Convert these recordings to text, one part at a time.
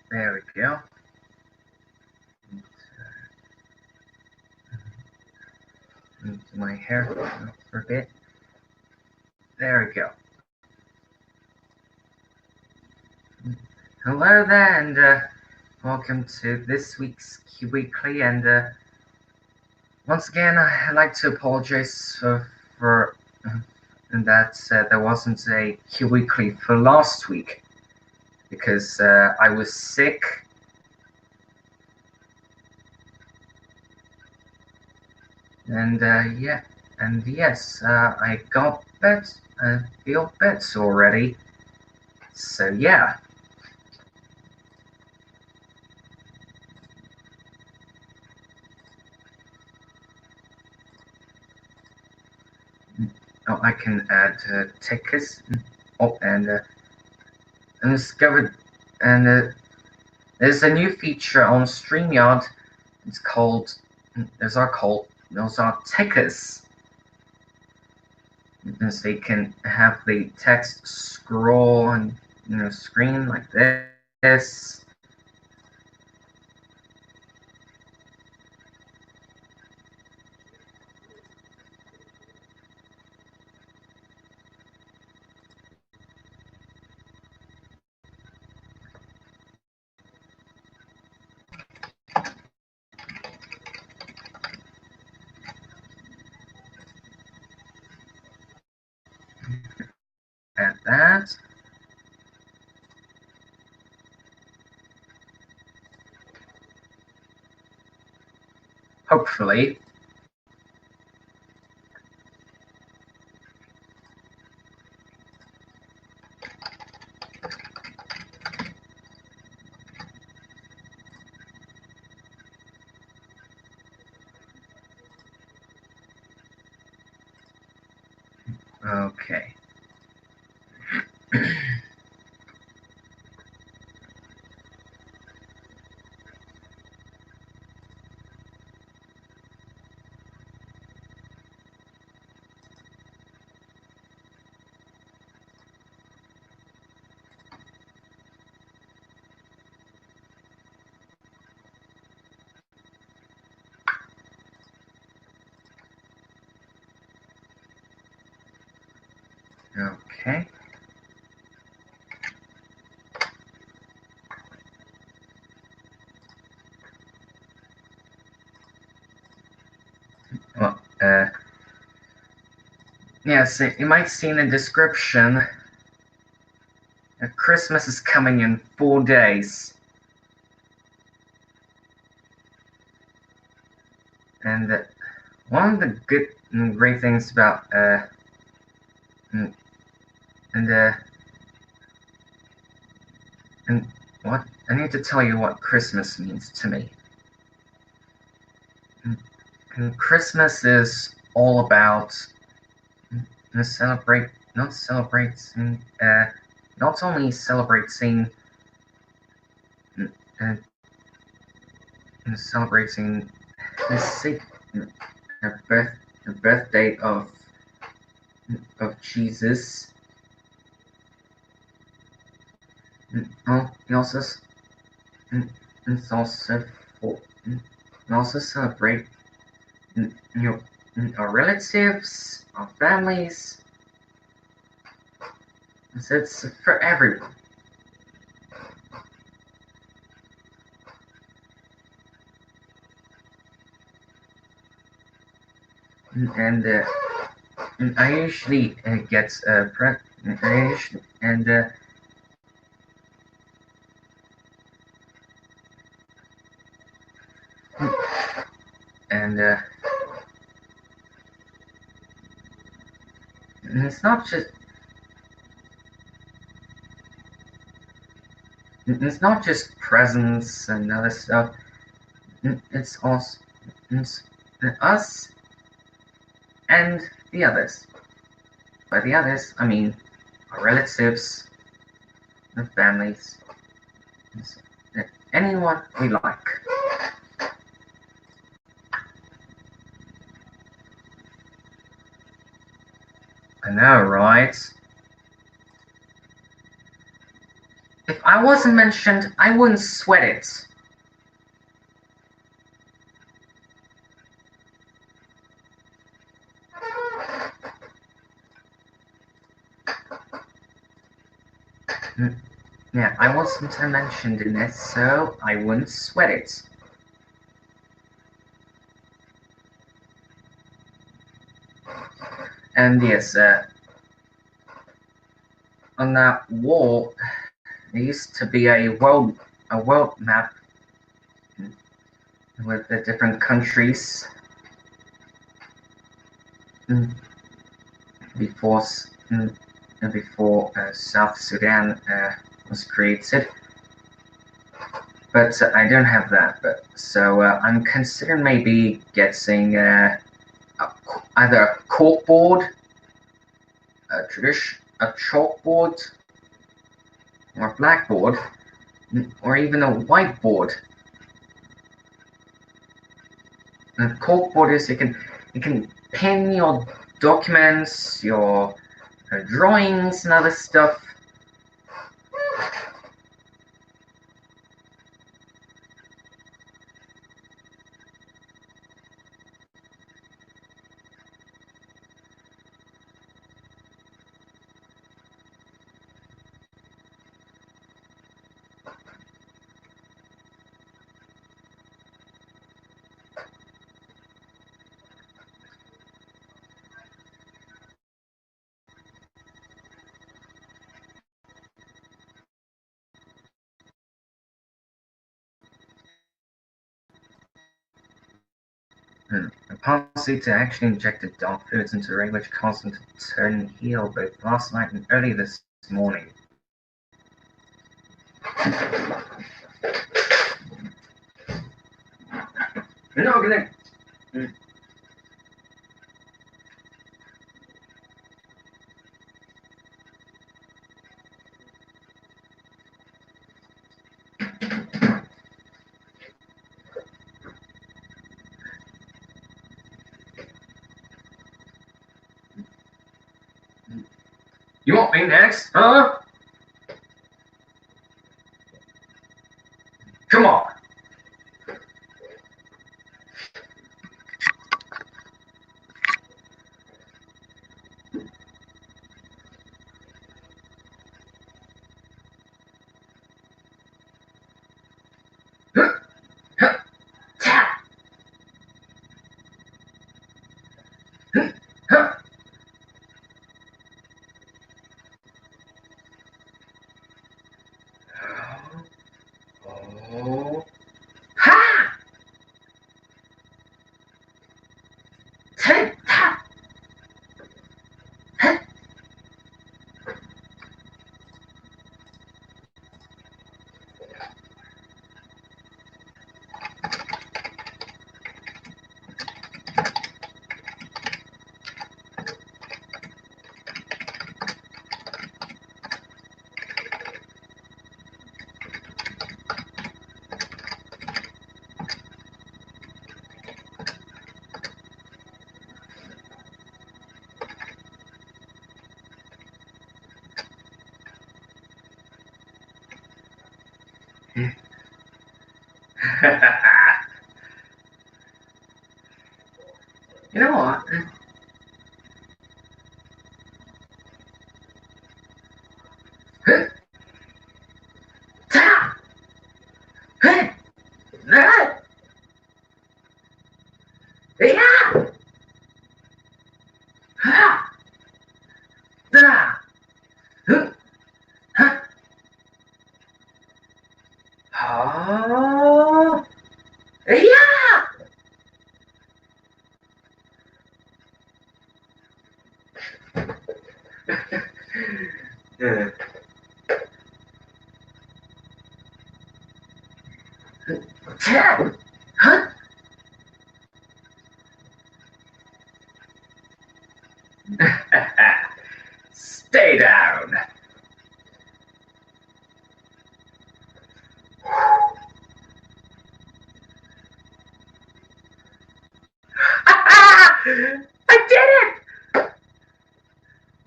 There we go. Into my hair for a bit. There we go. Hello there, and welcome to this week's Q Weekly. And once again, I'd like to apologize for that there wasn't a Q Weekly for last week because I was sick. And yes, I got better. I feel better already. So yeah. Oh, I can add tickets. Oh, and discovered, and there's a new feature on StreamYard. It's called. Those are tickets. And so you can have the text scroll and screen like this. Add that. Hopefully. Okay. Okay. Well, yes, you might see in the description that Christmas is coming in 4 days. And one of the good and great things about and and, uh, and what I need to tell you what Christmas means to me. And Christmas is all about celebrate, not celebrating, not only celebrating, uh, celebrating the birth, the birthday of Jesus. Oh, he also it's also for we also celebrate your our relatives, our families. So it's for everyone. And I usually get I usually, and it's not just presents and other stuff. It's also it's us and the others. By the others, I mean our relatives, our families, anyone we like. I know, right? If I wasn't mentioned, I wouldn't sweat it. Yeah, I wasn't mentioned in it, so I wouldn't sweat it. And yes, on that wall, there used to be a world map with the different countries before South Sudan was created. But I don't have that. But so I'm considering maybe getting either a corkboard, a chalkboard, or a blackboard, or even a whiteboard. And corkboard is you can pen your documents, your drawings, and other stuff. A policy to actually injected dog foods into the ring, which caused them to turn heel both last night and early this morning. You're not gonna. You want me next, huh? Come on. Oh. Ha! You know what? Oh, yeah! Huh? Stay down. I did it!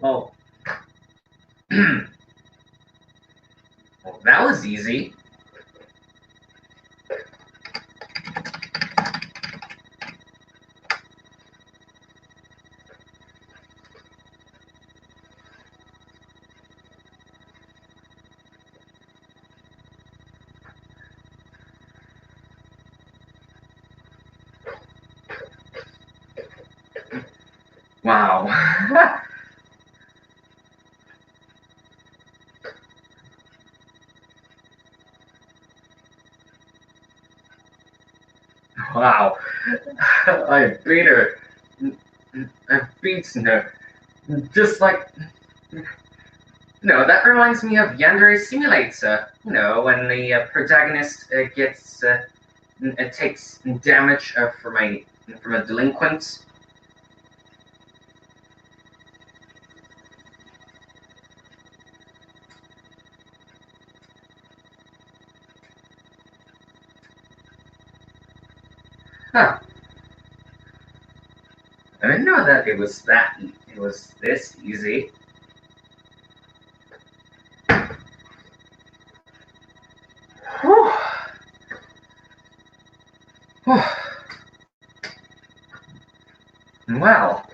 Oh. Well, that was easy. Wow. Wow. I beat her. I beat her. Just like, that reminds me of Yandere Simulator. When the protagonist takes damage from a delinquent. Huh. I didn't know that it was that. It was this easy. Whew. Whew. Well.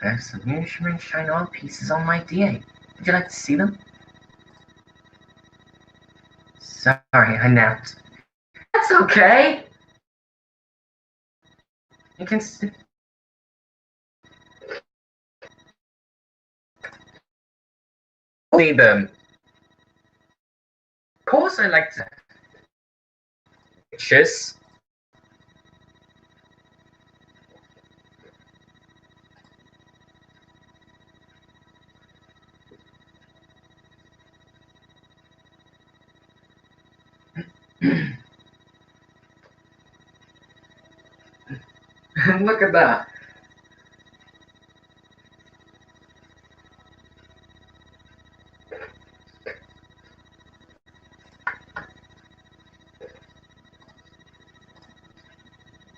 I have some new shimmering shine on pieces on my DA. Would you like to see them? Sorry, I napped. That's okay. You can see them. Of course, I like to pictures. Look at that.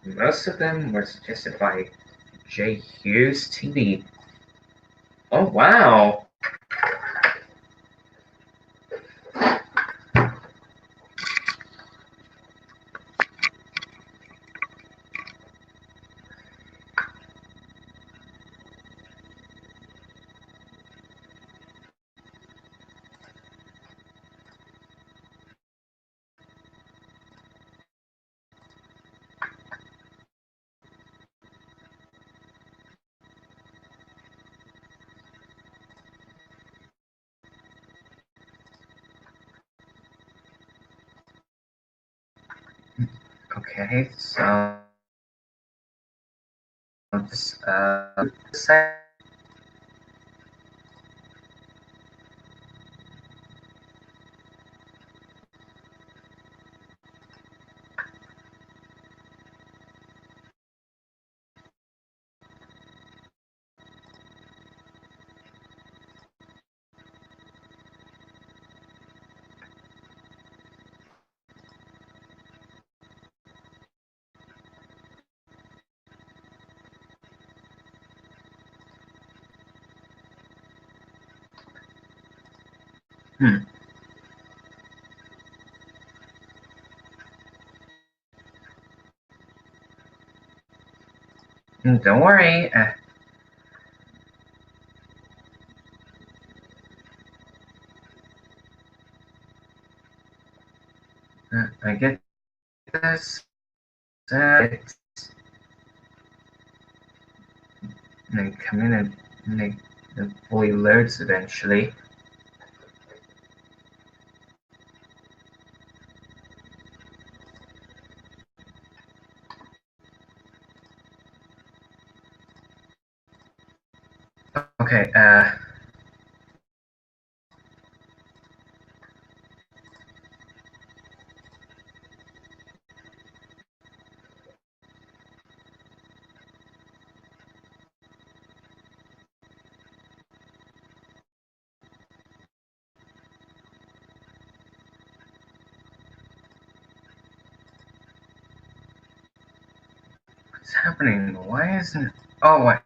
Most of them were suggested by J. Hughes TV. Oh, wow. Okay, so this don't worry. I get this. It's and come in and it fully loads eventually. Okay, What's happening? Why isn't it? Oh, wait.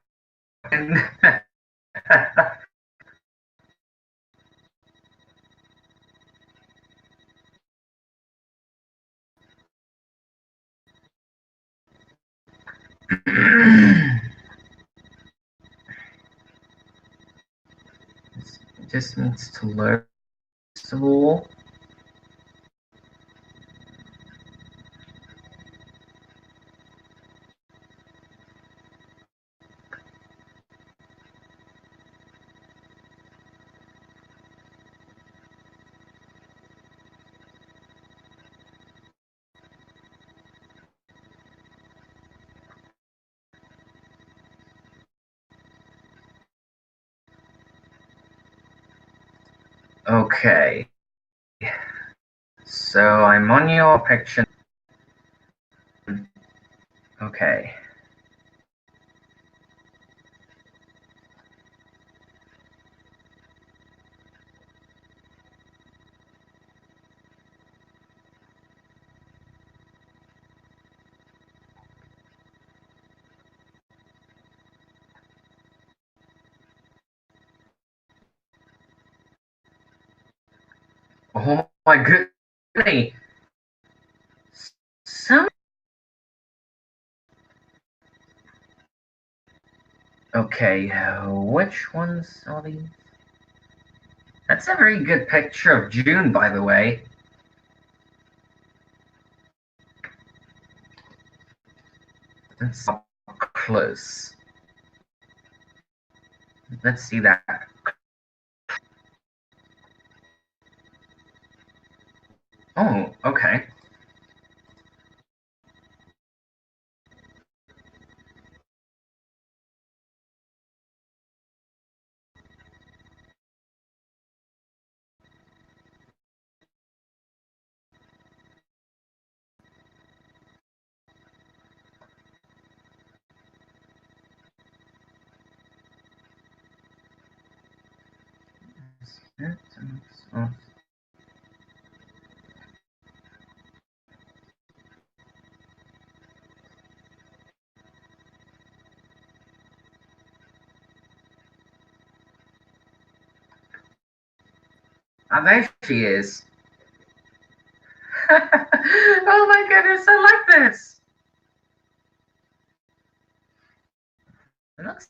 It just needs to load first of all. Okay. So I'm on your picture. Okay. Oh my goodness. Some. Okay, which ones are these? That's a very good picture of June, by the way. That's up close. Let's see that. Oh, okay. Oh, there she is. Oh my goodness, I like this. It looks.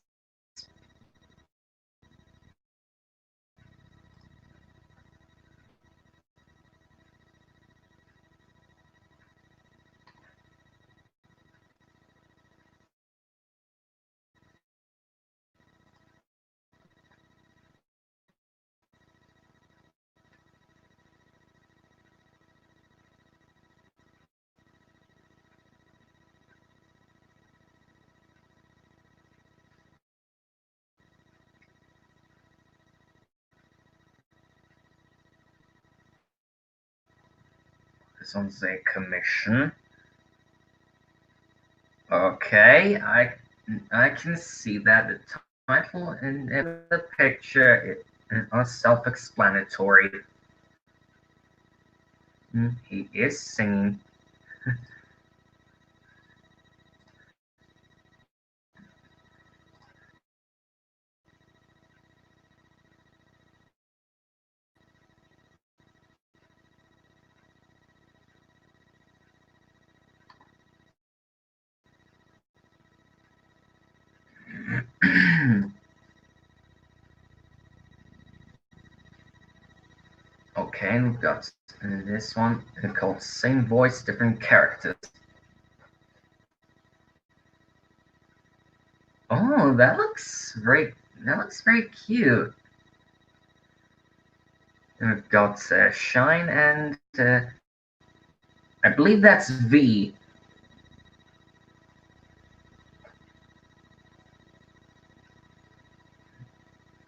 This one's a commission. Okay, I can see that the title and the picture are self-explanatory. He is singing. Okay, and we've got this one called Same Voice, Different Characters. Oh, that looks very cute. And we've got Shine and I believe that's V.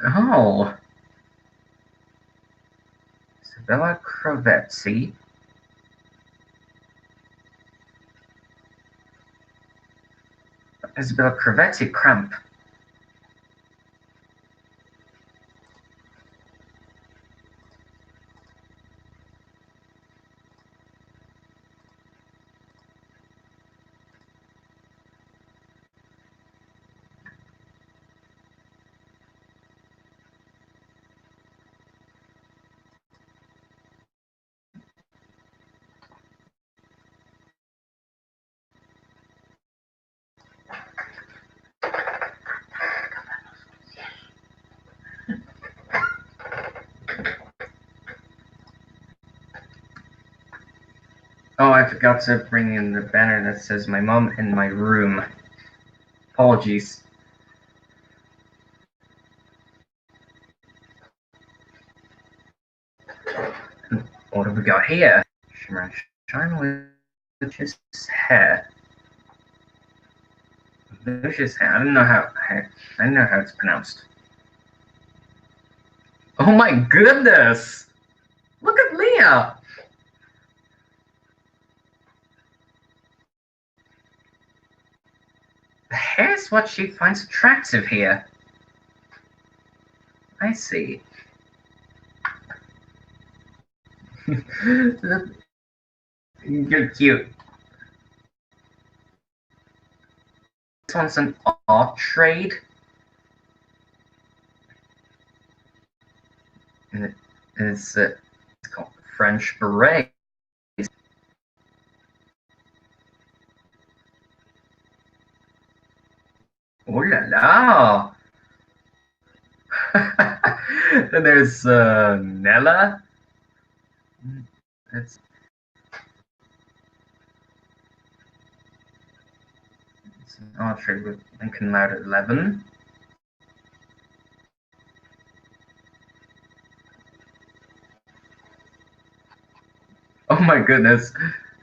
Oh, Isabella Crovetti. Isabella Crovetti Cramp. Oh, I forgot to bring in the banner that says my mom in my room. Apologies. What have we got here? Shimmer and Shine Lucius hair. Lucius hair. I don't know how it's pronounced. Oh my goodness! Look at Leah! The hair is what she finds attractive here. I see. You're cute. This one's an art trade. And it's called French Beret. Oh la la! And there's Nella. It's an art trade with Lincoln Loud at 11. Oh my goodness.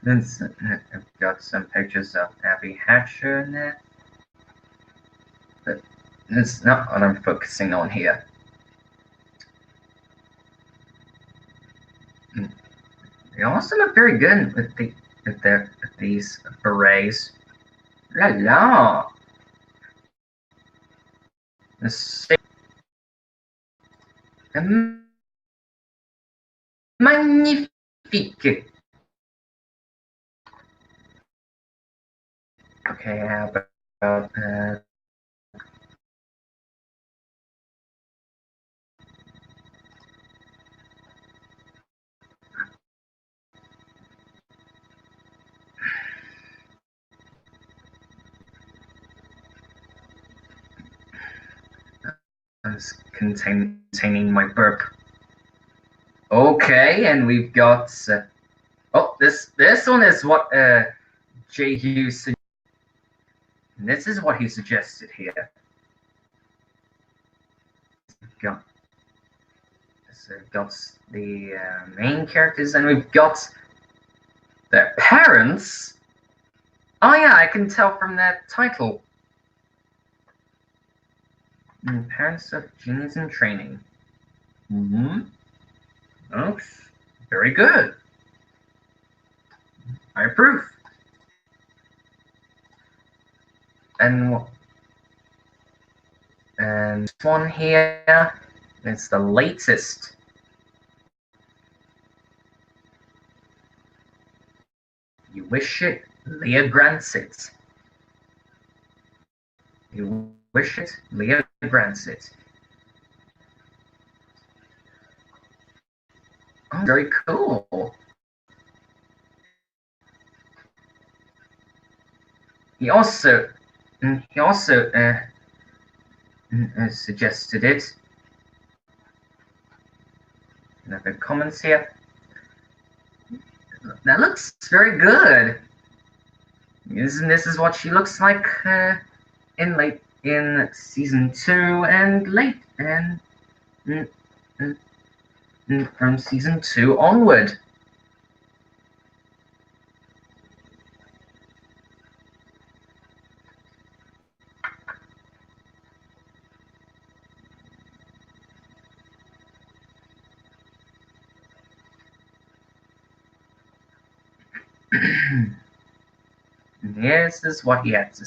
I've got some pictures of Abby Hatcher in there. But it's not what I'm focusing on here. They also look very good with these berets. La la! Magnifique! Okay, how about containing my burp. Okay, and we've got oh, this one is what Jay Hughes. This is what he suggested here. Got got the main characters, and we've got their parents. Oh yeah, I can tell from that title. Parents of Genies in Training. Mm-hmm. Oh, very good. I approve. And this one here is the latest. You wish it, Leah grants it. You wish it, Leah grants it. Oh, very cool. He also suggested it. Another comments here. That looks very good. This is what she looks like in season 2 and late and from season 2 onward. This is what he has to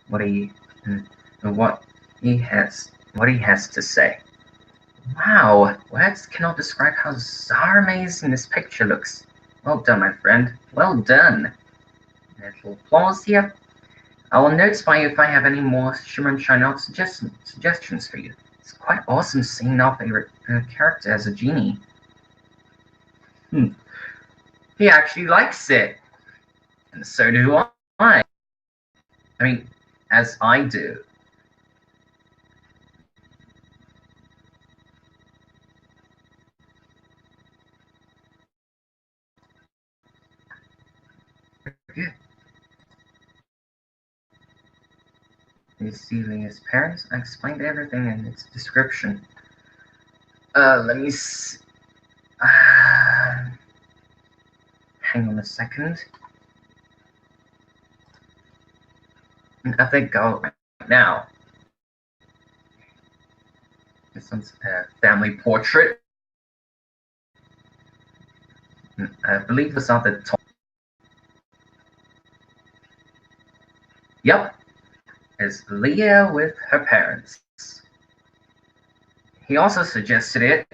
what he has to say. Wow, words cannot describe how bizarre amazing this picture looks. Well done, my friend. Well done. Little applause here. I will notify you if I have any more Shimmer and Shine Out suggestions for you. It's quite awesome seeing our favorite character as a genie. He actually likes it. And so do I. I mean, as I do. good. You see Leah's parents? I explained everything in its description. Let me see. Hang on a second. I think I'll right now. This one's a family portrait. I believe it's on the top. Yep, it's Leah with her parents. He also suggested it.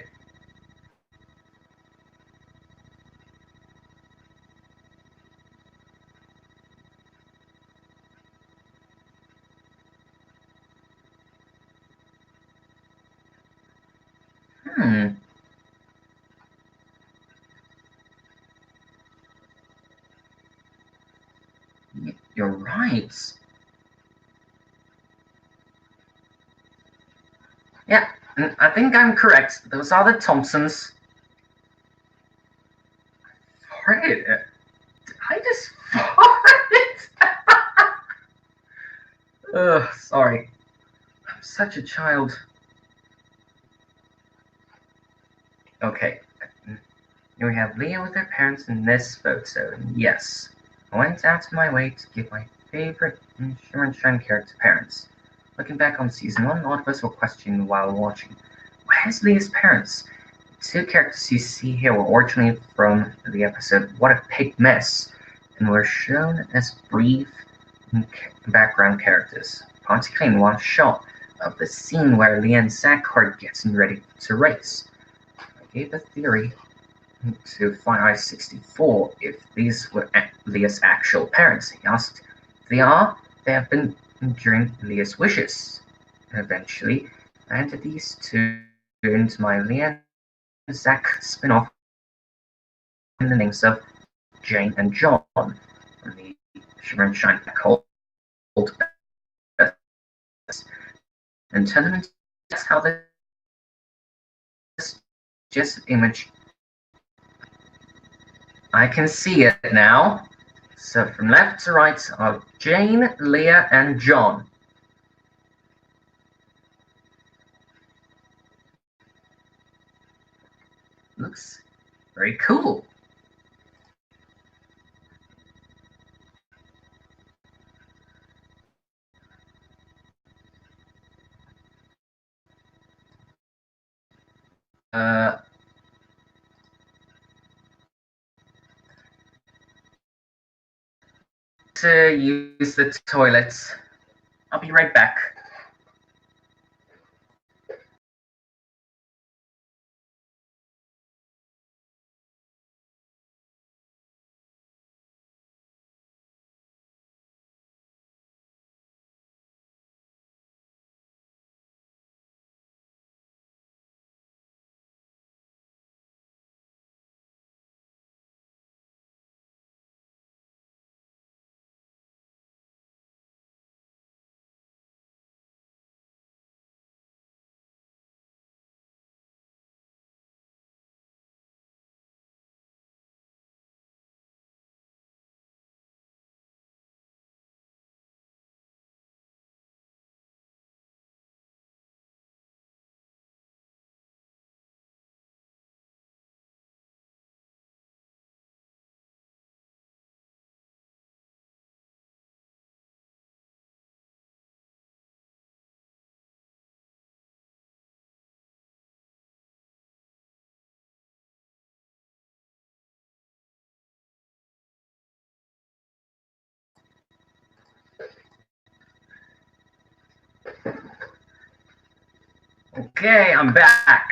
Hmm. You're right. Yeah, I think I'm correct. Those are the Thompsons. Farted? Did I just fart? Ugh, sorry. I'm such a child. Okay. Here we have Leah with her parents in this photo. Yes, I went out of my way to give my favorite Shine character parents. Looking back on season 1, a lot of us were questioning while watching. Where's Leah's parents? The two characters you see here were originally from the episode What a Pig Mess, and were shown as brief background characters, particularly in one shot of the scene where Leah and Zach are getting ready to race. I gave a theory to Fire 64 if these were Leah's actual parents. He asked if they are. They have been during Leah's wishes. Eventually, I entered these two into my Leah and Zach spin-off in the names of Jane and John from the Shimmer and Shine called and turn them into that's how this just image I can see it now. So from left to right are Jane, Leah, and John. Looks very cool. To use the toilets. I'll be right back. Okay, I'm back.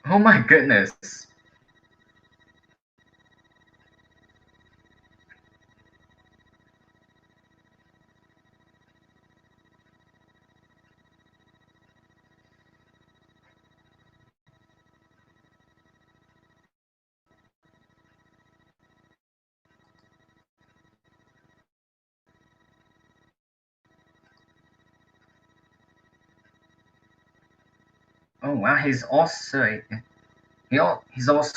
Oh my goodness. Oh wow, he's also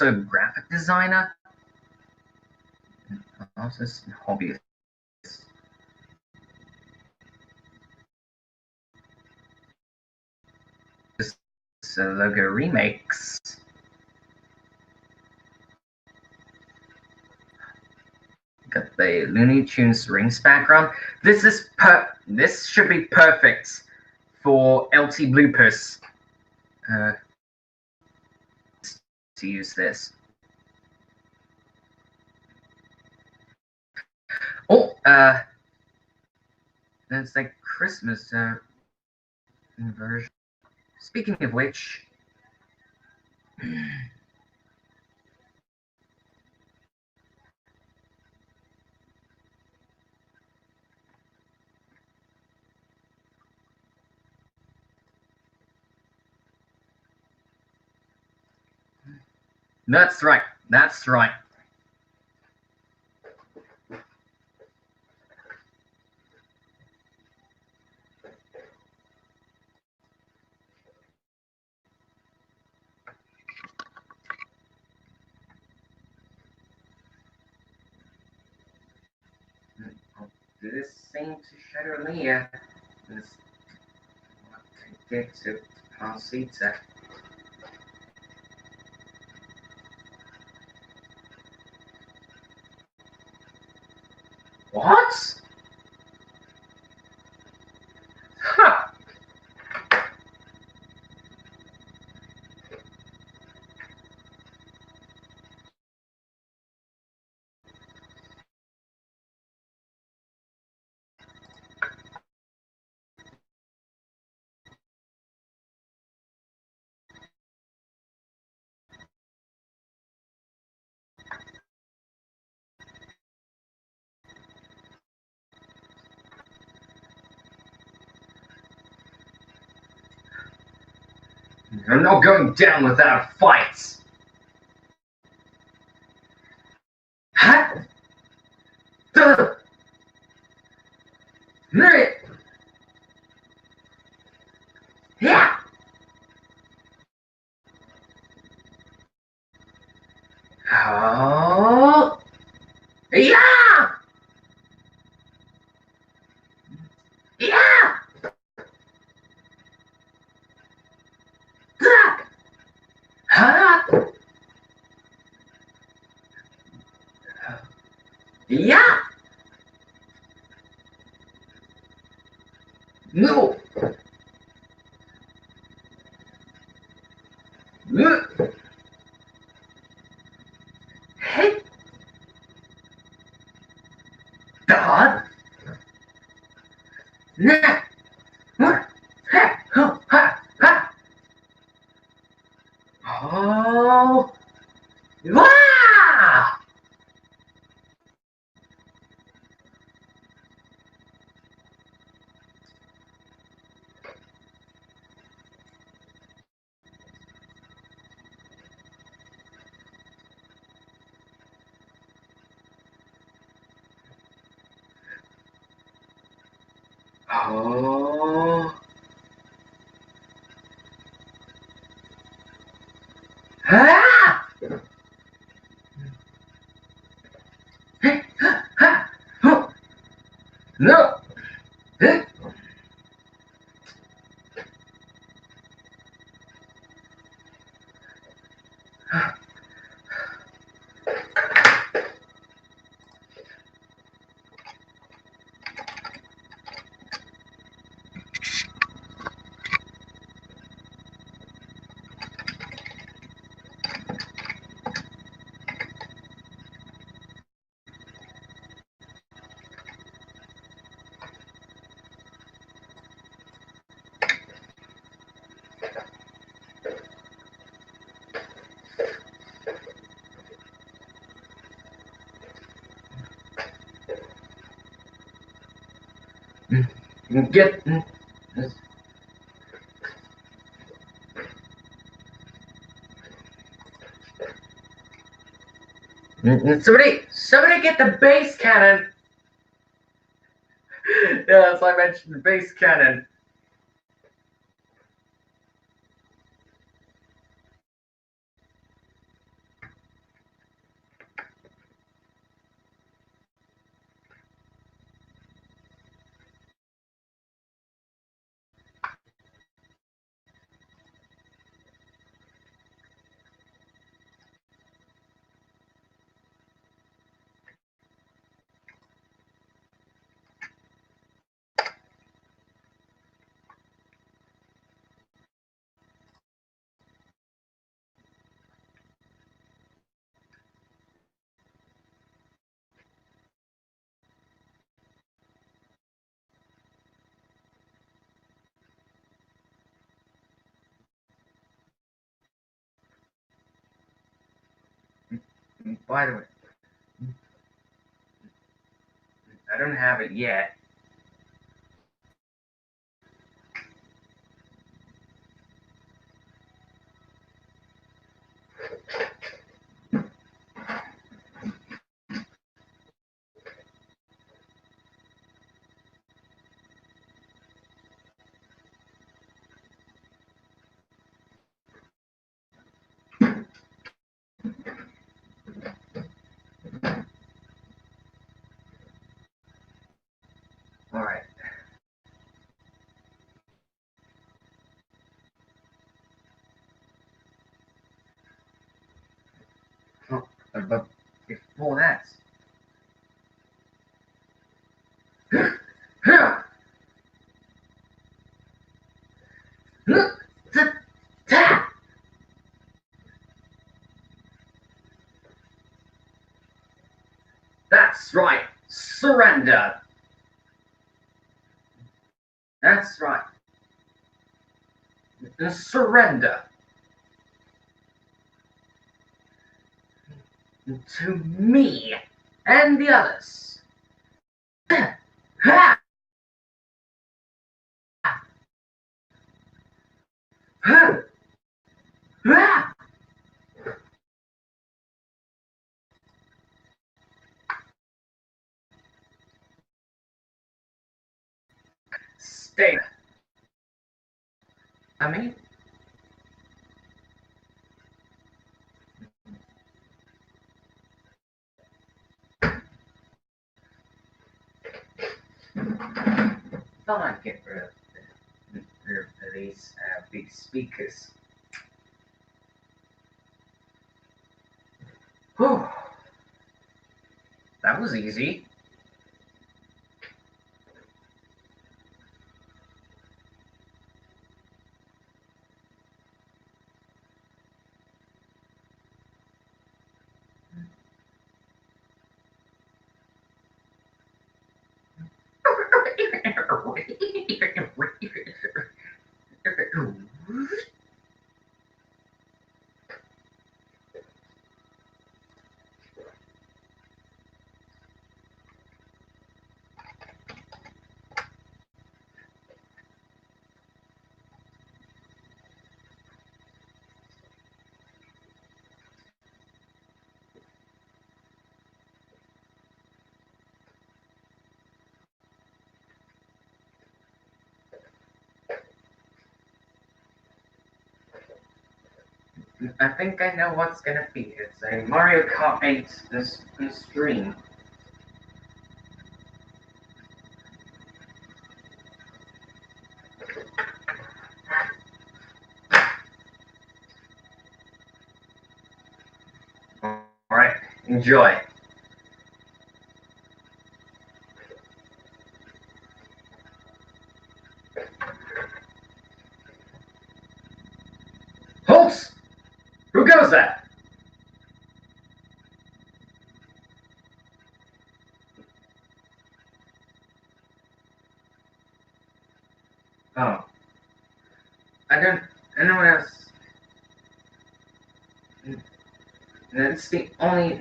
a graphic designer. Artist and hobbyist. This logo remakes. Got the Looney Tunes rings background. This should be perfect for LT bloopers. To use this. Oh, that's like Christmas version. Speaking of which, that's right. That's right. I'll do this same to Shadow Leah. Let's get to Pasita. What? Huh. You're not going down without a fight. Huh? Duh. Yeah. Oh. Yeah. Yeah. Huh? Yeah. No. Hey. God. Nah. Oh. Wow. Oh. Ah. No. Get. Somebody get the base cannon. Yeah, as I mentioned, the base cannon. By the way, I don't have it yet. All right. Oh, but before that. That's right. Surrender. That's right. Surrender to me and the others. Stay. I mean, thought I'd get rid of these big speakers. Whew. That was easy. I think I know what's gonna be. It's a Mario Kart 8 this stream. Alright, enjoy. Halt! Who goes there? Oh. Anyone else. That's the only.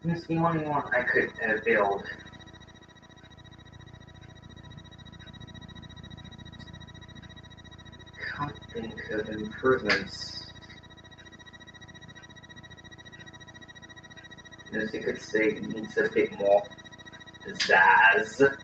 That's the only one I could build. think of improvements. As you could say, it needs a bit more pizzazz.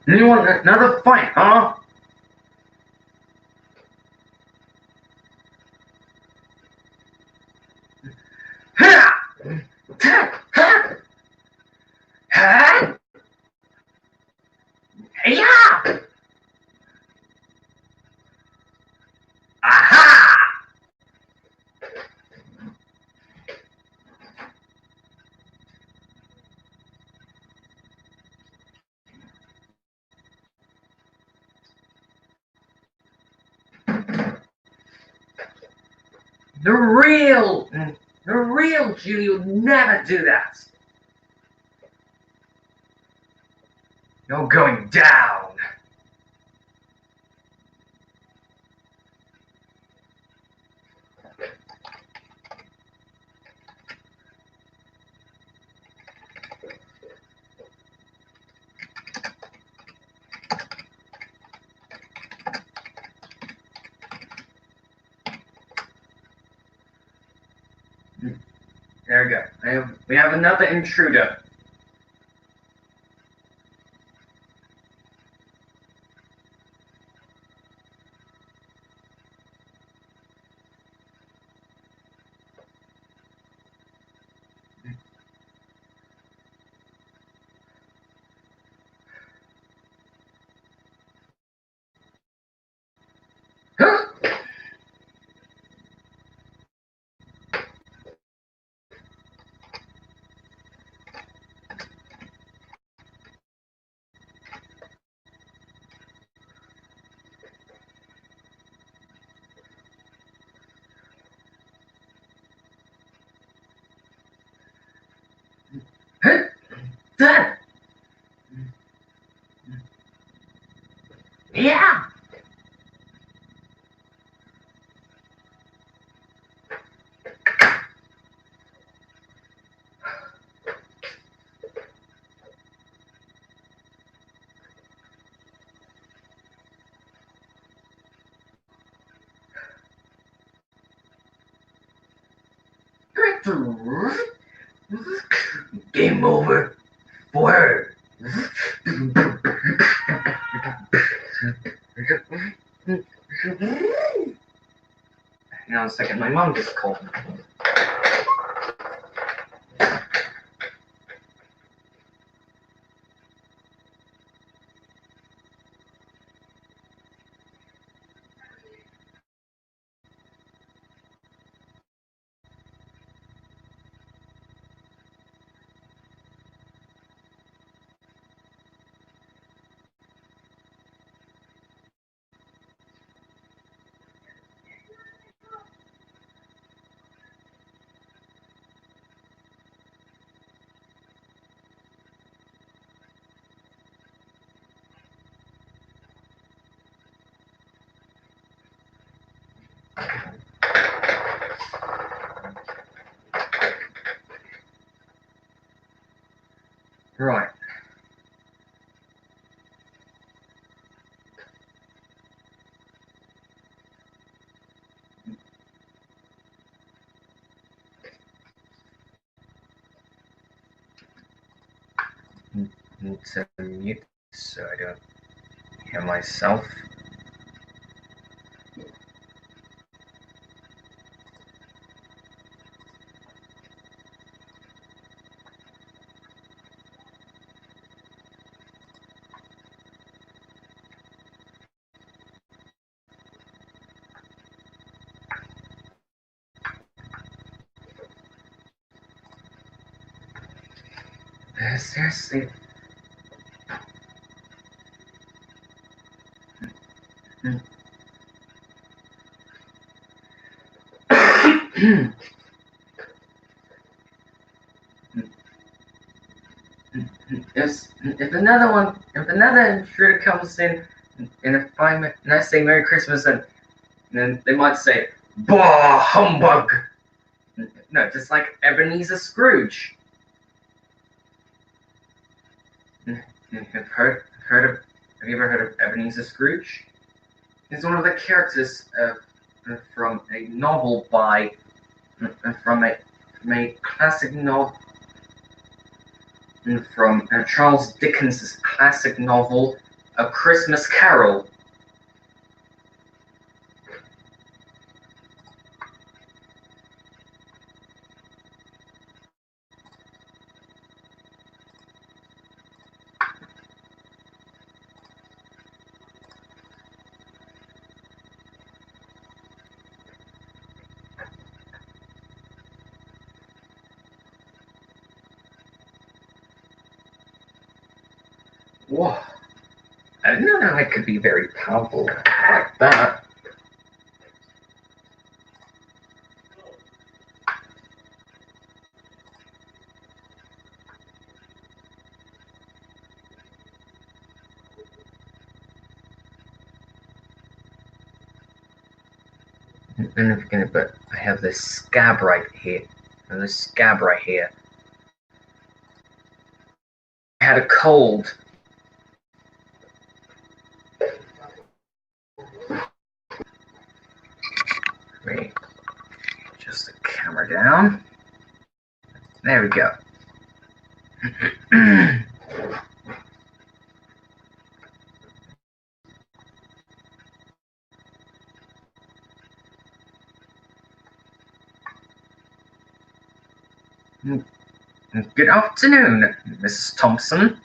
You want another fight, huh? Yeah! Aha! The real Julie would never do that. You're going down. There we go. We have another intruder. Huh? That. Yeah. Game over for her. Hang on a second, my mom just called. Right. Need to mute so I don't hear myself. Seriously. If another intruder comes in a 5 minute, and I say Merry Christmas, and then they might say, "Bah, humbug!" No, just like Ebenezer Scrooge. Have you ever heard of Ebenezer Scrooge? He's one of the characters from a novel from a classic novel from Charles Dickens' classic novel, A Christmas Carol. Whoa, I didn't know I could be very powerful like that. But I have this scab right here. This scab right here. I had a cold. Wait, just the camera down. There we go. Good afternoon, Mrs. Thompson.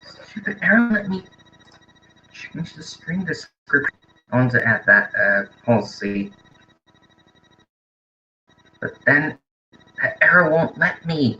Stupid arrow let me change the screen description. I want to add that policy, but then that arrow won't let me.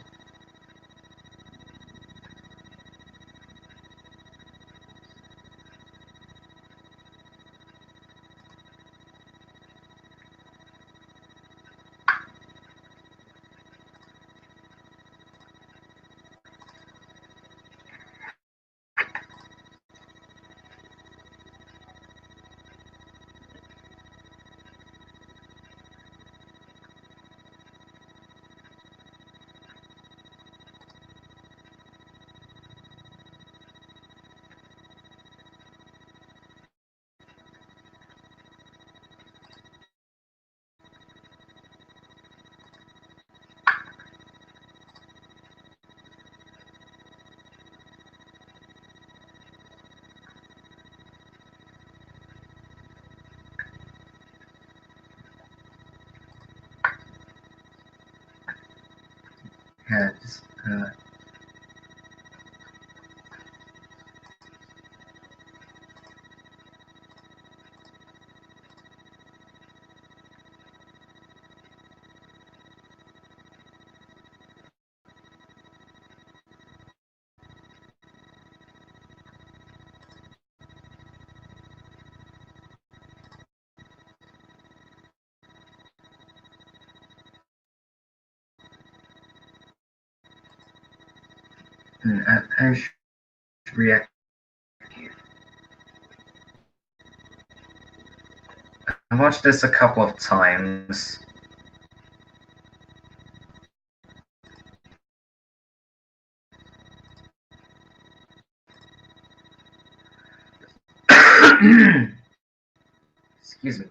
has I should react. I watched this a couple of times. Excuse me.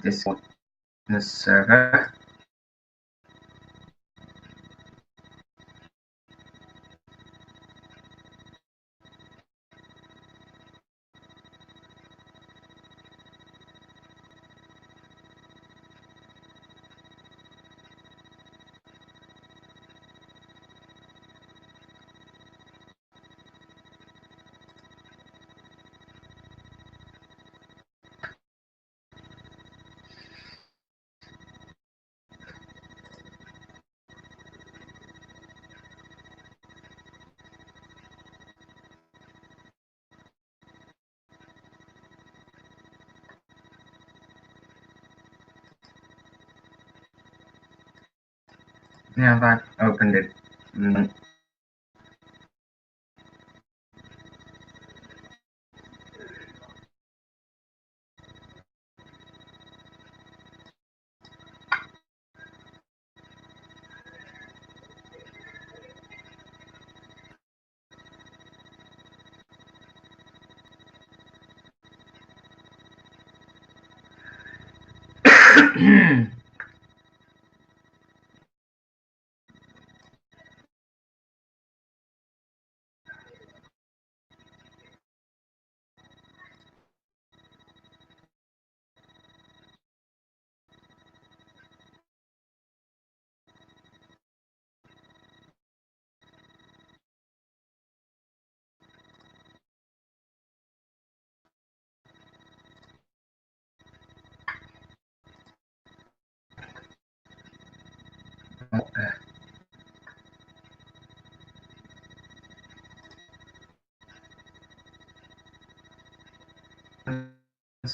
This one, the server. Now that I've opened it.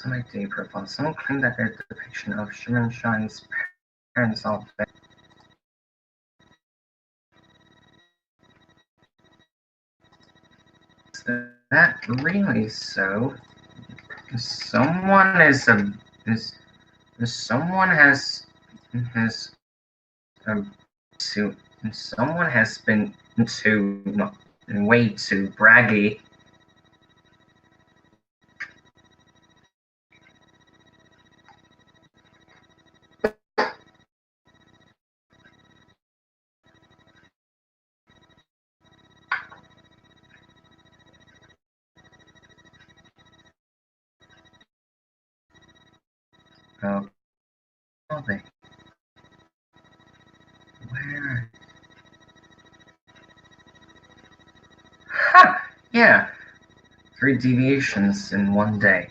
On my day profile, someone claimed that their depiction of Shimon Shine's parents all fake. Is that really so? Someone is a is someone has to someone has been too way too braggy. Oh, are they? Where? Ha! Yeah, 3 deviations in one day.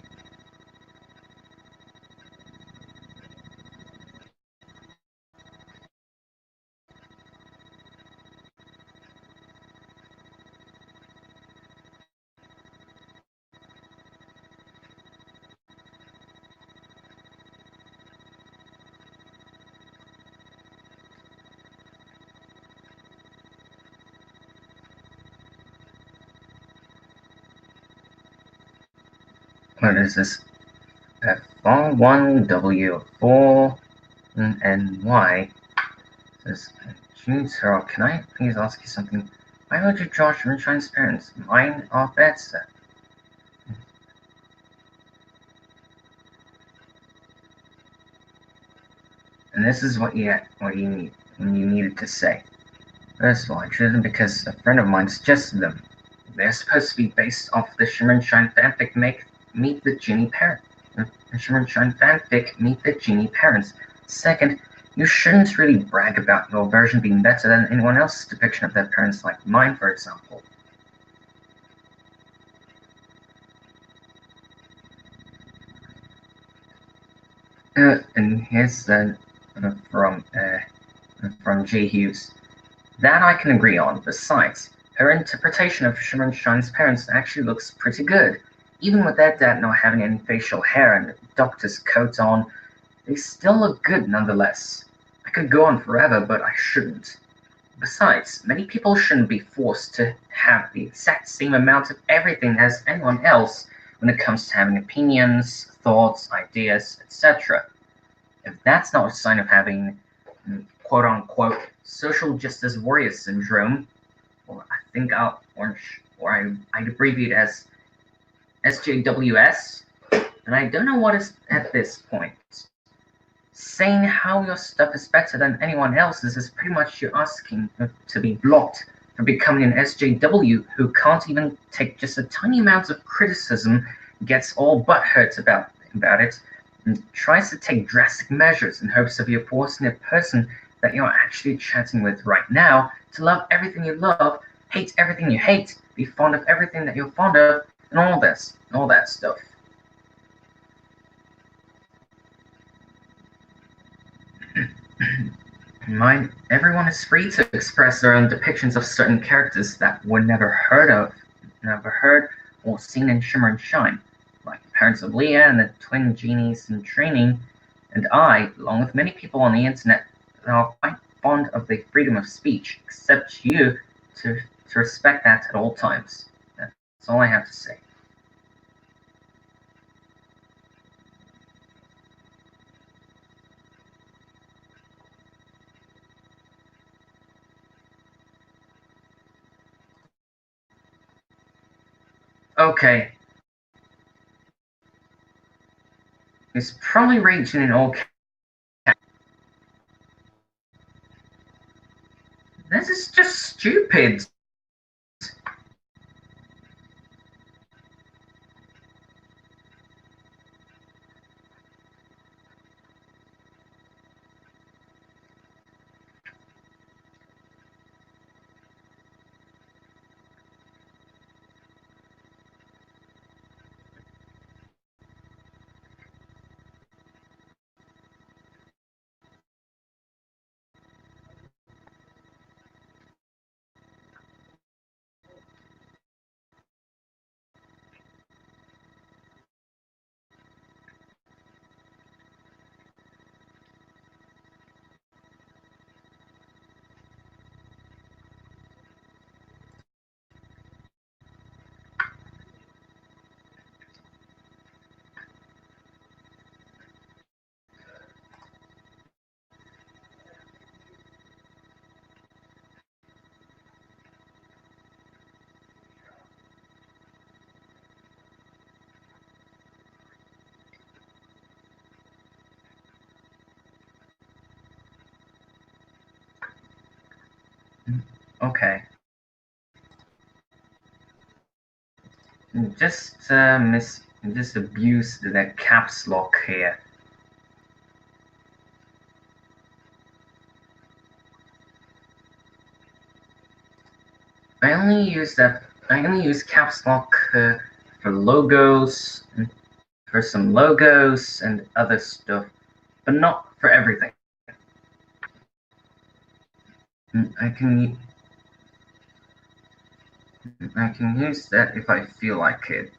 What is this? F1W4 and why. Says, Junitaro, can I please ask you something? Why would you draw Shinshine's parents? Mine are better. And this is what you needed to say. First of all, I chose them because a friend of mine suggested them. They're supposed to be based off the Shimmershine fanfic Meet the Genie Parent. Shimmershine fanfic Meet the Genie Parents. Second, you shouldn't really brag about your version being better than anyone else's depiction of their parents, like mine, for example. And here's from J. Hughes. That I can agree on. Besides, her interpretation of Shimmerinshine's parents actually looks pretty good. Even with their dad not having any facial hair and a doctor's coat on, they still look good nonetheless. I could go on forever, but I shouldn't. Besides, many people shouldn't be forced to have the exact same amount of everything as anyone else when it comes to having opinions, thoughts, ideas, etc. If that's not a sign of having quote unquote social justice warrior syndrome, or I think I'd abbreviate as SJWS, and I don't know what is at this point. Saying how your stuff is better than anyone else's is pretty much you asking to be blocked for becoming an SJW who can't even take just a tiny amount of criticism, gets all butthurt about it, and tries to take drastic measures in hopes of you forcing a person that you're actually chatting with right now to love everything you love, hate everything you hate, be fond of everything that you're fond of, and all that stuff. Everyone is free to express their own depictions of certain characters that were never heard or seen in Shimmer and Shine, like the parents of Leah and the twin genies in training, and I, along with many people on the internet, are quite fond of the freedom of speech, except you to respect that at all times. That's all I have to say. Okay. It's probably raging in all caps. This is just stupid. Okay. Just abuse the caps lock here. I only use caps lock for logos, for some logos and other stuff, but not for everything. I can use that if I feel like it.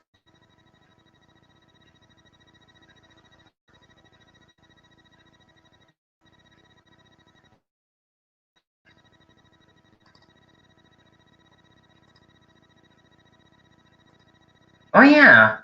Oh yeah.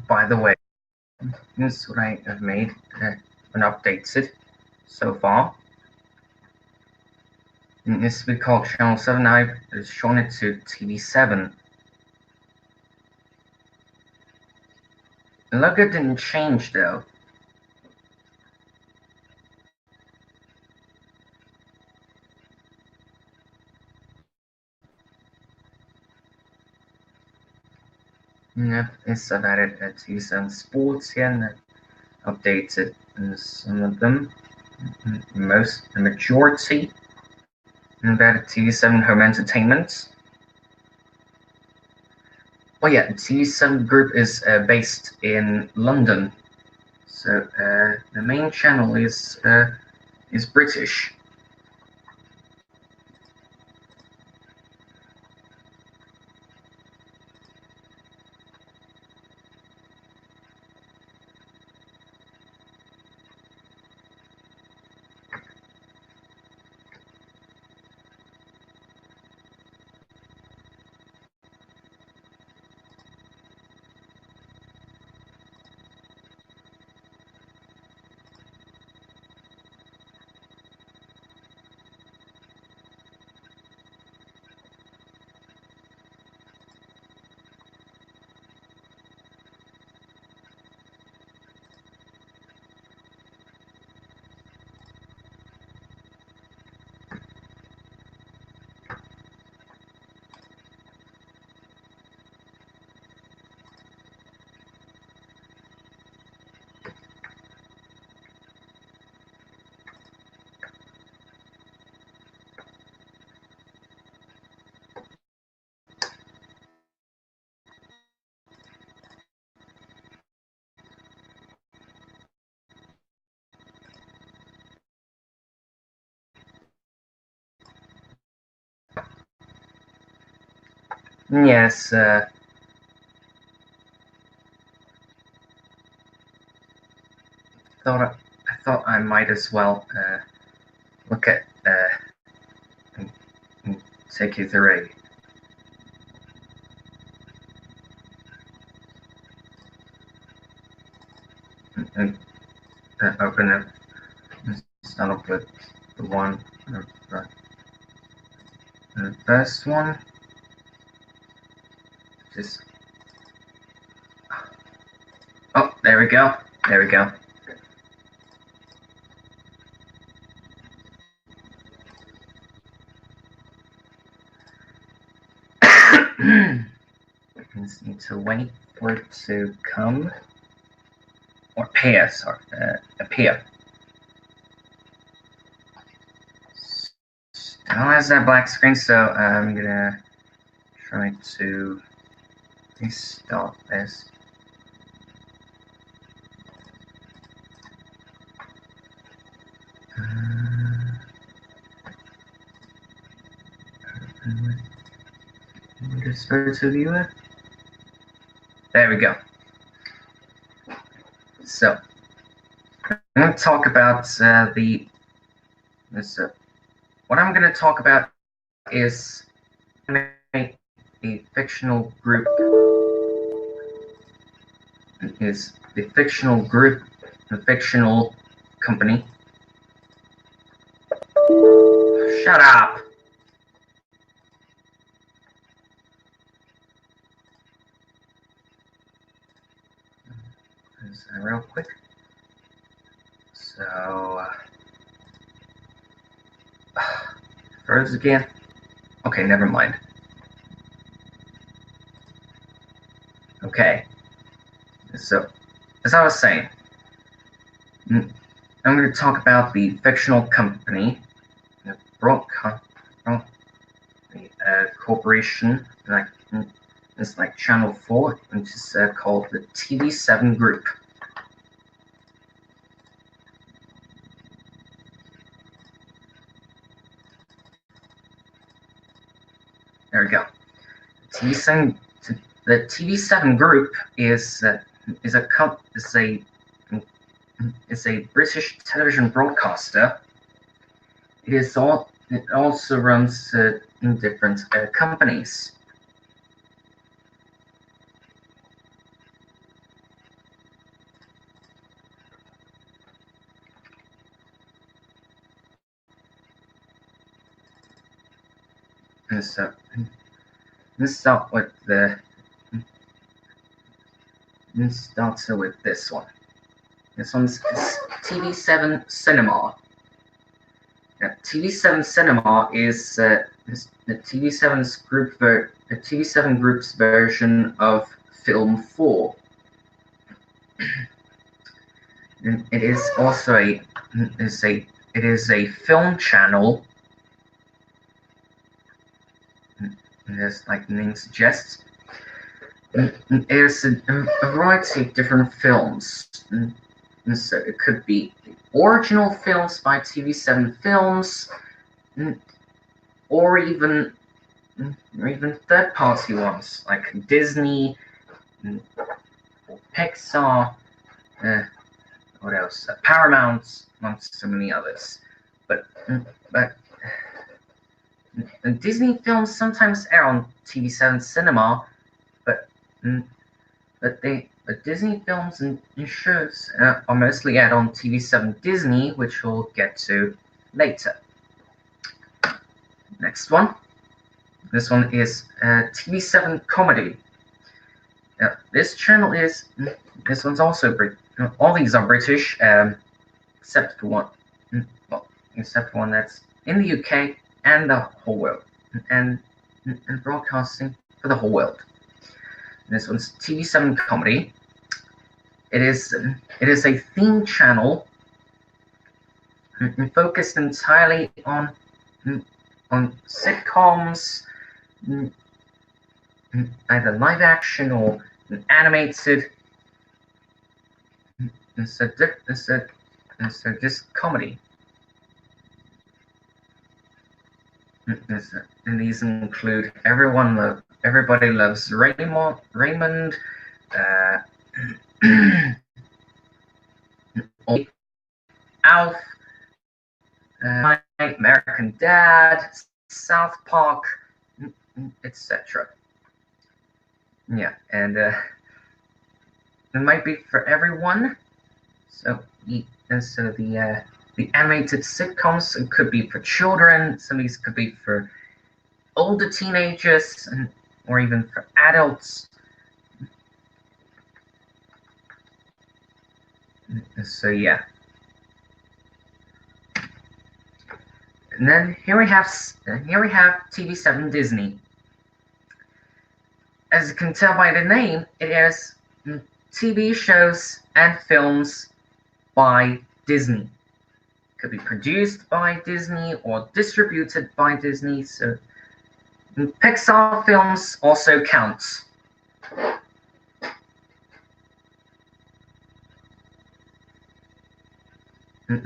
By the way, this is what I have made and updated so far. And this we call channel 7. I've shown it to TV7. The logo didn't change though. It's I've added TV7 Sports here and updated some of them. The majority. And added TV7 Home Entertainment. Oh yeah, the TV7 Group is based in London. So the main channel is British. Yes, I thought I might as well look at and take you through and open it. Start off with the one, the first one. Just oh, there we go. There we go. Just need to wait for it to come or appear. Sorry, appear. Still has that black screen, so I'm gonna try to restart this. Just go to viewer. There we go. So I'm going to talk about what I'm going to talk about is a fictional group. Is the fictional group, the fictional company. Shut up. Real quick. So froze again. Okay, never mind. Okay. So, as I was saying, I'm going to talk about the fictional company, the corporation, like it's like Channel 4, which is called the TV7 Group. There we go. The TV7 Group is a British television broadcaster. It also runs different companies. And so let's start with this one. This one's TV7 Cinema. TV7 Cinema is the TV7 Group's version of Film 4. And it is also a film channel. As like the name suggests, there's a variety of different films. So it could be the original films by TV7 Films, or even third-party ones like Disney, or Pixar, what else? Paramount, amongst so many others. But Disney films sometimes air on TV7 Cinema, but Disney films and shows are mostly aired on TV7 Disney, which we'll get to later. Next one. This one is TV7 Comedy. This channel is. This one's also British. All these are British, except for one. Except for one that's in the UK and the whole world, and broadcasting for the whole world. This one's TV7 Comedy. It is a theme channel focused entirely on sitcoms, either live action or animated. So just comedy. And these include Everybody Loves Raymond, Alf, My American Dad, South Park, etc. Yeah, and it might be for everyone. So the animated sitcoms could be for children. Some of these could be for older teenagers, or even for adults. So yeah. And then here we have TV7 Disney. As you can tell by the name, it airs TV shows and films by Disney. Could be produced by Disney or distributed by Disney. So Pixar films also counts.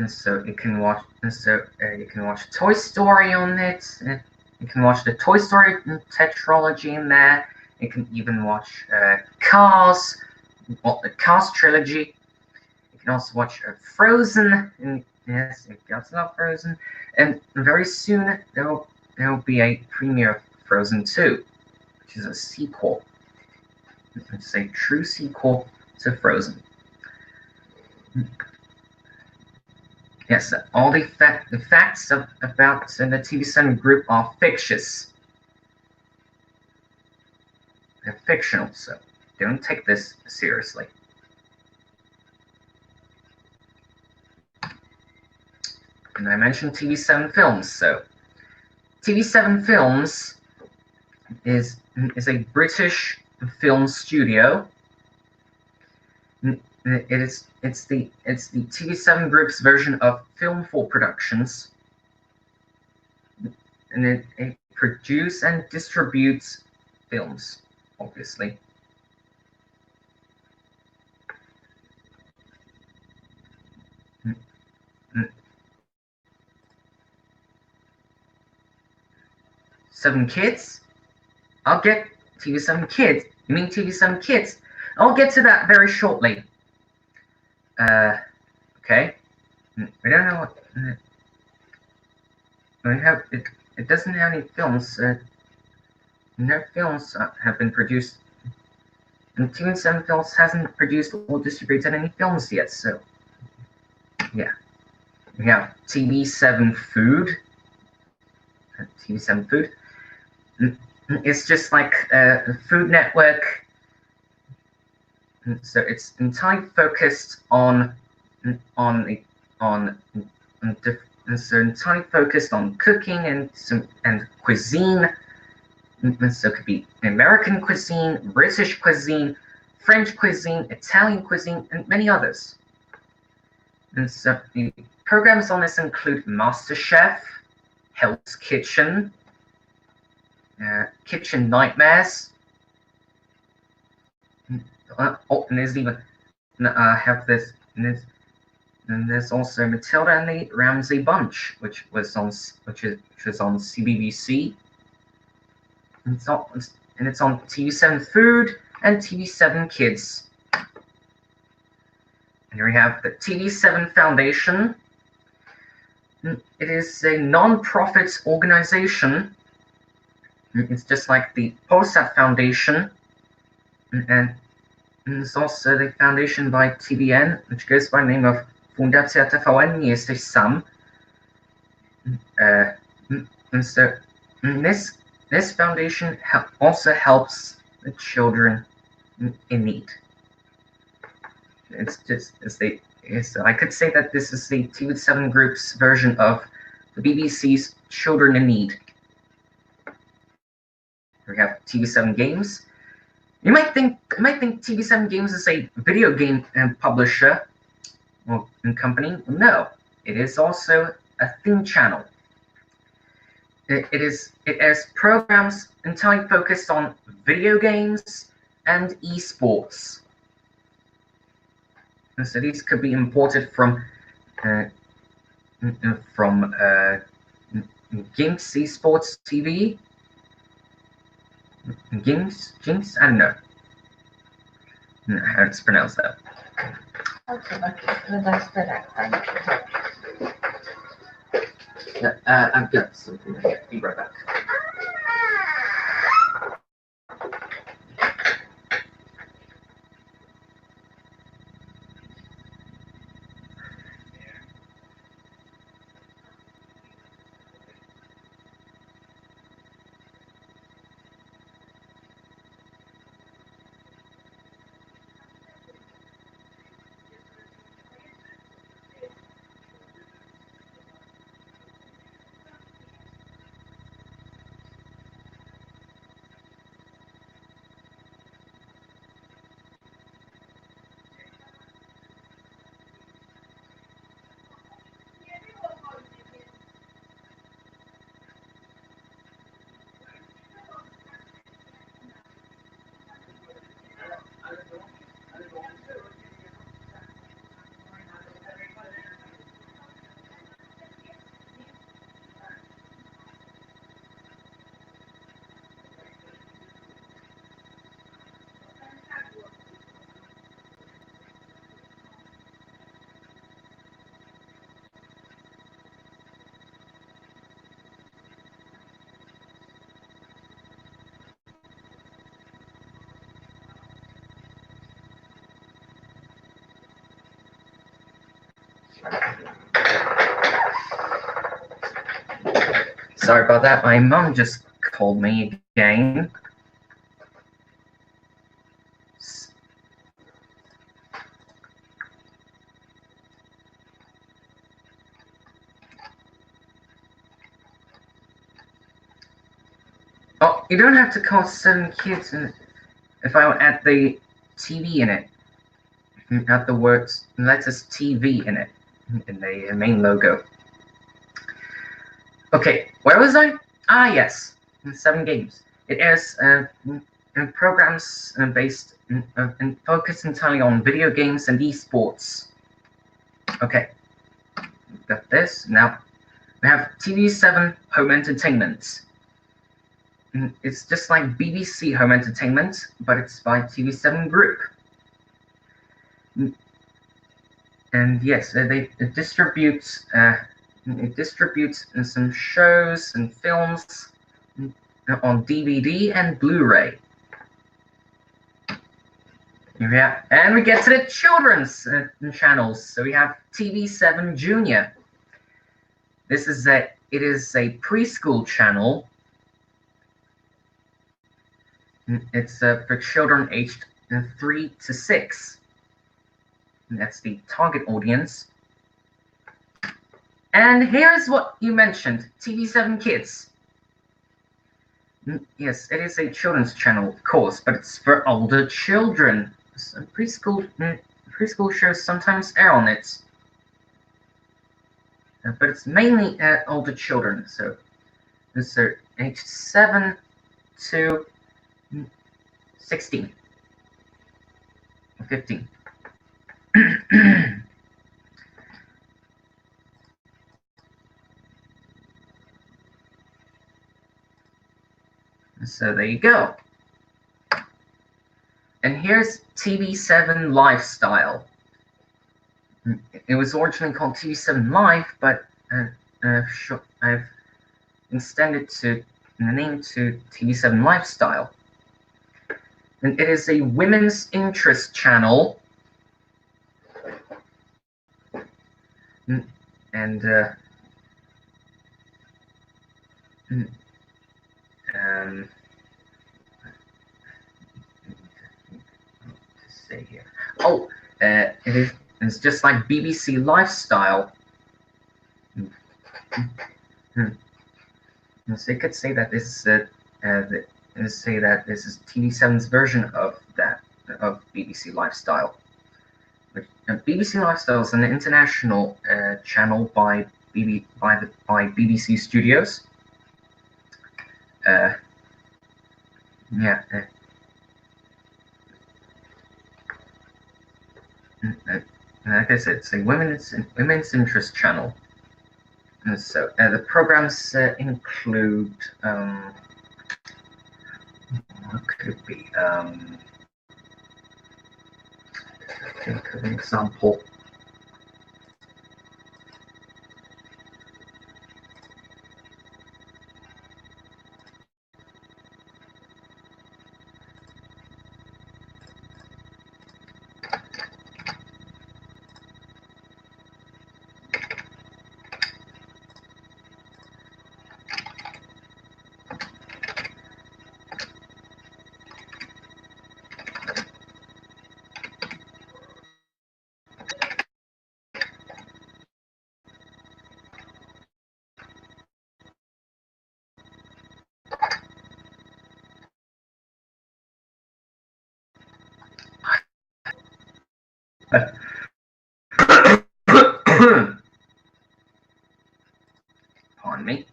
So you can watch. You can watch Toy Story on it. You can watch the Toy Story tetralogy in there. You can even watch Cars, the Cars trilogy. You can also watch Frozen. Yes, you got to love Frozen. And very soon there will be a premiere of Frozen 2, which is a sequel. It's a true sequel to Frozen. Yes, all the facts about the TV7 Group are fictitious. They're fictional, so don't take this seriously. And I mentioned TV7 Films, so TV7 Films is a British film studio. It's the TV7 Group's version of Film 4 Productions, and it produces and distributes films, obviously. Seven Kids? I'll get TV7 Kids. You mean TV7 Kids? I'll get to that very shortly. Okay. We don't know what. We have it. It doesn't have any films. No films have been produced, and TV7 Films hasn't produced or distributed any films yet. So, yeah, we have TV7 Food. TV7 Food. It's just like a Food Network. So it's entirely focused on so entirely focused on cooking and cuisine. So it could be American cuisine, British cuisine, French cuisine, Italian cuisine, and many others. And so the programs on this include MasterChef, Hell's Kitchen, Kitchen Nightmares. And there's even have this. And there's also Matilda and the Ramsay Bunch, which was on CBBC. And it's on TV7 Food and TV7 Kids. And here we have the TV7 Foundation. It is a non-profit organization. It's just like the Polsat Foundation, and it's also the foundation by TVN, which goes by the name of Fundacja TVN Nie Jesteś Sam. And so this foundation also helps the children in need. I could say that this is the TV7 Group's version of the BBC's Children in Need. We have TV7 Games. You might think TV7 Games is a video game publisher and company. No, it is also a theme channel. It has programs entirely focused on video games and esports. And so these could be imported from Ginx Esports TV. Ginx? I don't know how to pronounce that. Okay, that's better. Thank you. I've got something here. Be right back. Sorry about that. My mom just called me again. Oh, you don't have to call 7 Kids if I add the TV in it. Add the words letters TV in it, in the main logo. Okay, where was I? Ah, yes, 7 Games. It airs programs based and focused entirely on video games and esports. Okay, got this. Now we have TV7 Home Entertainment. It's just like BBC Home Entertainment, but it's by TV7 Group. And yes, it distributes some shows and films on DVD and Blu-ray. Yeah, and we get to the children's channels. So we have TV7 Junior. It is a preschool channel. It's for children aged 3 to 6. And that's the target audience. And here's what you mentioned, TV7 Kids. Yes, it is a children's channel, of course, but it's for older children. So preschool shows sometimes air on it, but it's mainly older children. So these are aged 7 to 16 or 15. So there you go. And here's TV7 Lifestyle. It was originally called TV7 Live, but I've extended the name to TV7 Lifestyle. And it is a women's interest channel. And say here. Oh, it's just like BBC Lifestyle. So you could say that this is TV7's version of BBC Lifestyle. BBC Lifestyle is an international channel by BBC Studios. Yeah. Like I said, it's a women's interest channel. And so the programs include what could it be? Think of an example. Pardon me.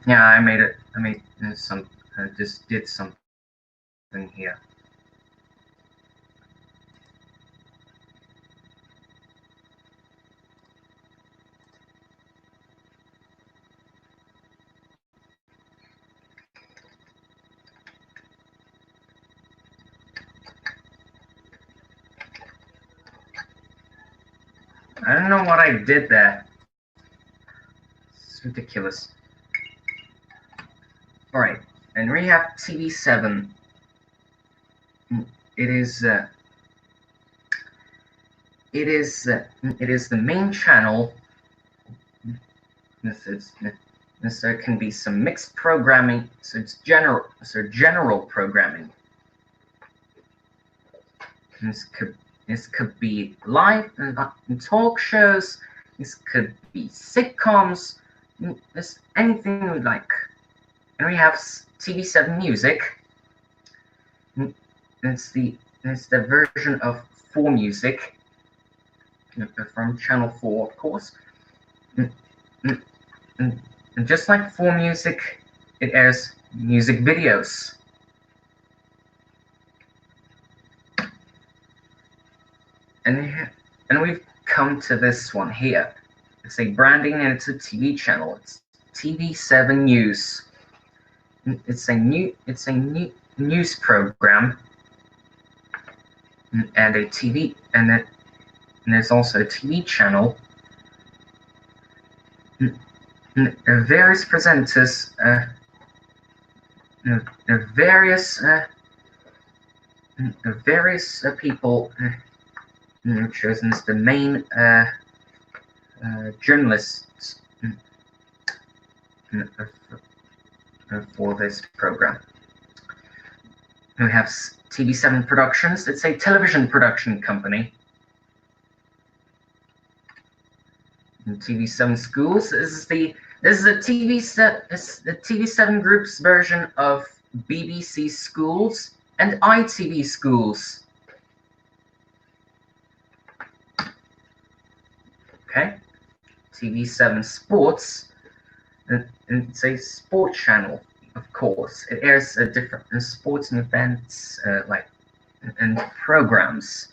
Yeah, I made it. I made some. I just did something here. I don't know what I did there. It's ridiculous. Alright, and we have TV7. It is the main channel. There can be some mixed programming, so it's general programming. This could be live talk shows. This could be sitcoms. It's anything we like. And we have TV7 Music. It's the version of 4 Music from Channel 4, of course. And just like 4 Music, it airs music videos. And we've come to this one here. It's a branding and it's a TV channel. It's TV7 News. It's a new news program and a TV and there's also a TV channel. Various presenters, various people chosen as the main journalists for this program. We have TV7 Productions. It's a television production company. And TV7 Schools. This is the TV7 Group's version of BBC Schools and ITV Schools. Okay, TV7 Sports. It's a sport channel, of course. It airs different sports and events and programs.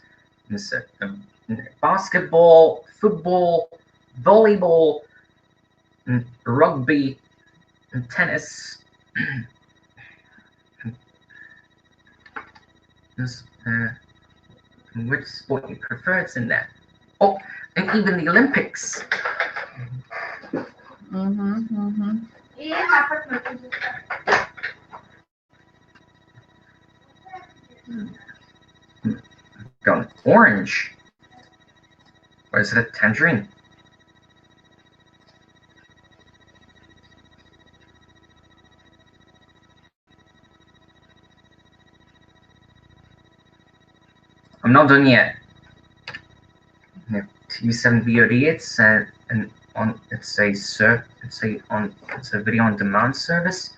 Basketball, football, volleyball, rugby, and tennis. Which sport you prefer? It's in there. Oh, and even the Olympics. Got orange. Or is it a tangerine? I'm not done yet. TV7 VOD. It's a video on demand service.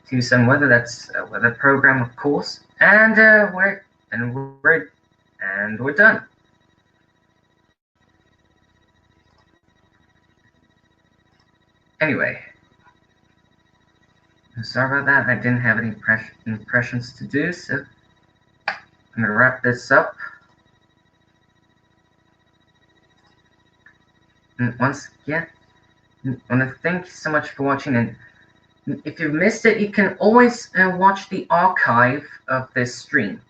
TV7 Weather. That's a weather program, of course. And we're done. Anyway, sorry about that. I didn't have any impressions to do, so I'm gonna wrap this up. And once again, I want to thank you so much for watching. And if you've missed it, you can always watch the archive of this stream.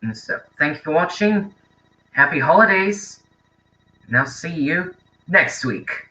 And so, thank you for watching. Happy holidays. And I'll see you next week.